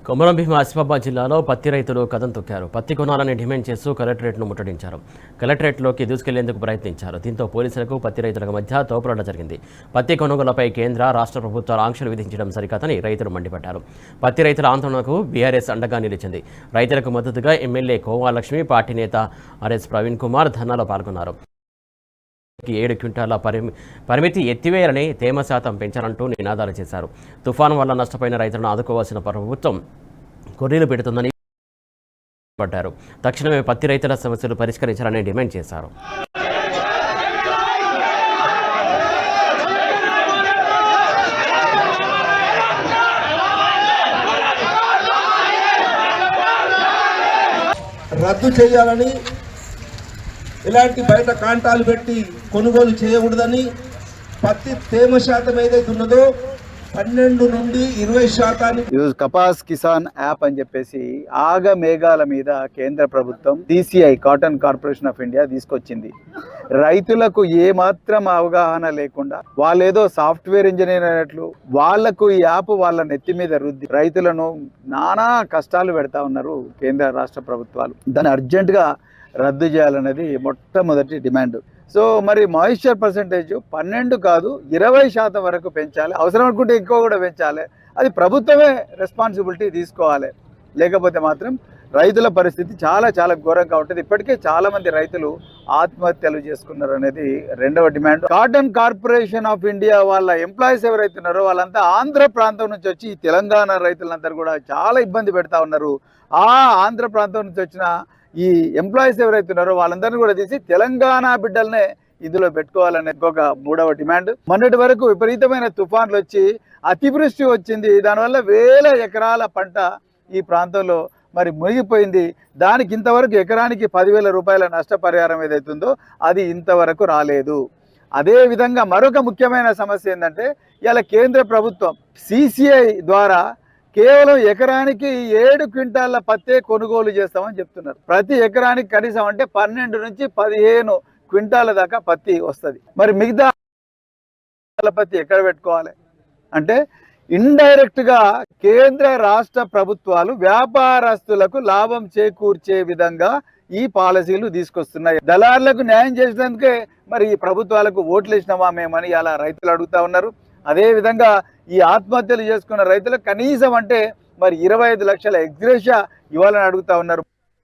కొమరం భీం ఆసిఫాబాద్ జిల్లాలో పత్తి రైతులు కదం తొక్కారు. పత్తి కొనాలని డిమాండ్ చేస్తూ కలెక్టరేట్ను ముట్టడించారు. కలెక్టరేట్లోకి దూసుకెళ్లేందుకు ప్రయత్నించారు. దీంతో పోలీసులకు పత్తి రైతులకు మధ్య తోపులాట జరిగింది. పత్తి కొనుగోలుపై కేంద్ర రాష్ట్ర ప్రభుత్వాలు ఆంక్షలు విధించడం సరికాదని రైతులు మండిపడ్డారు. పత్తి రైతుల ఆందోళనకు బీఆర్ఎస్ అండగా నిలిచింది. రైతులకు మద్దతుగా ఎమ్మెల్యే కోవాలక్ష్మి, పార్టీ నేత ఆర్ఎస్ ప్రవీణ్ కుమార్ ధర్నాలో పాల్గొన్నారు. 7 క్వింటాల పరిమితి ఎత్తివేయాలని, తేమ శాతం పెంచాలంటూ నినాదాలు చేశారు. తుఫాను వల్ల నష్టపోయిన రైతులను ఆదుకోవాల్సిన ప్రభుత్వం కొర్రీలు పెడుతుందని పడ్డారు. తక్షణమే పత్తి రైతుల సమస్యలు పరిష్కరించాలని డిమాండ్ చేశారు. రద్దు చేయాలని, ఇలాంటి బయట కాంటాలు పెట్టి కొనుగోలు చేయకూడదని, పత్తి తేమ శాతం ఏదైతే ఉన్నదో 12 నుండి 20%. కపాస్ కిసాన్ యాప్ అని చెప్పేసి ఆగమేఘాల మీద కేంద్ర ప్రభుత్వం DCI cotton corporation of India తీసుకొచ్చింది. రైతులకు ఏమాత్రం అవగాహన లేకుండా వాళ్ళేదో సాఫ్ట్వేర్ ఇంజనీర్ అయినట్లు వాళ్లకు ఈ యాప్ వాళ్ళ నెత్తి మీద రుద్ది రైతులను నానా కష్టాలు పెడతా ఉన్నారు కేంద్ర రాష్ట్ర ప్రభుత్వాలు. దాన్ని అర్జెంటుగా రద్దు చేయాలనేది మొట్టమొదటి డిమాండ్. సో మరి మాయిశ్చర్ పర్సెంటేజ్ 12 కాదు 20% వరకు పెంచాలి. అవసరం అనుకుంటే ఎక్కువ కూడా పెంచాలి. అది ప్రభుత్వమే రెస్పాన్సిబిలిటీ తీసుకోవాలి. లేకపోతే మాత్రం రైతుల పరిస్థితి చాలా చాలా ఘోరంగా ఉంటుంది. ఇప్పటికే చాలా మంది రైతులు ఆత్మహత్యలు చేసుకున్నారు అనేది రెండవ demand. Cotton corporation of India వాళ్ళ ఎంప్లాయీస్ ఎవరైతే ఉన్నారో వాళ్ళంతా ఆంధ్ర ప్రాంతం నుంచి వచ్చి తెలంగాణ రైతులందరూ కూడా చాలా ఇబ్బంది పెడతా ఉన్నారు. ఆ ఆంధ్ర ప్రాంతం నుంచి వచ్చిన ఈ ఎంప్లాయీస్ ఎవరైతే ఉన్నారో వాళ్ళందరినీ కూడా తీసి తెలంగాణ బిడ్డలనే ఇందులో పెట్టుకోవాలనే ఒక మూడవ డిమాండ్. మొన్నటి వరకు విపరీతమైన తుఫాన్లు వచ్చి అతివృష్టి వచ్చింది. దానివల్ల వేల ఎకరాల పంట ఈ ప్రాంతంలో మరి మునిగిపోయింది. దానికి ఇంతవరకు ఎకరానికి 10,000 రూపాయల నష్టపరిహారం ఏదైతుందో అది ఇంతవరకు రాలేదు. అదేవిధంగా మరొక ముఖ్యమైన సమస్య ఏంటంటే ఇలా కేంద్ర ప్రభుత్వం CCI ద్వారా కేవలం ఎకరానికి 7 క్వింటాల పత్తే కొనుగోలు చేస్తామని చెప్తున్నారు. ప్రతి ఎకరానికి కనీసం అంటే 12 నుంచి 15 క్వింటాల దాకా పత్తి వస్తుంది. మరి మిగతా పత్తి ఎక్కడ పెట్టుకోవాలి అంటే ఇండైరెక్ట్గా కేంద్ర రాష్ట్ర ప్రభుత్వాలు వ్యాపారస్తులకు లాభం చేకూర్చే విధంగా ఈ పాలసీలు తీసుకొస్తున్నాయి. దళారులకు న్యాయం చేసినందుకే మరి ఈ ప్రభుత్వాలకు ఓట్లు వేసినామా మేమని అలా రైతులు అడుగుతా ఉన్నారు. అదేవిధంగా ఈ ఆత్మహత్యలు చేసుకున్న రైతులకు కనీసం అంటే మరి 25 లక్షల ఎక్స్గ్రేషియా ఇవ్వాలని అడుగుతా ఉన్నారు.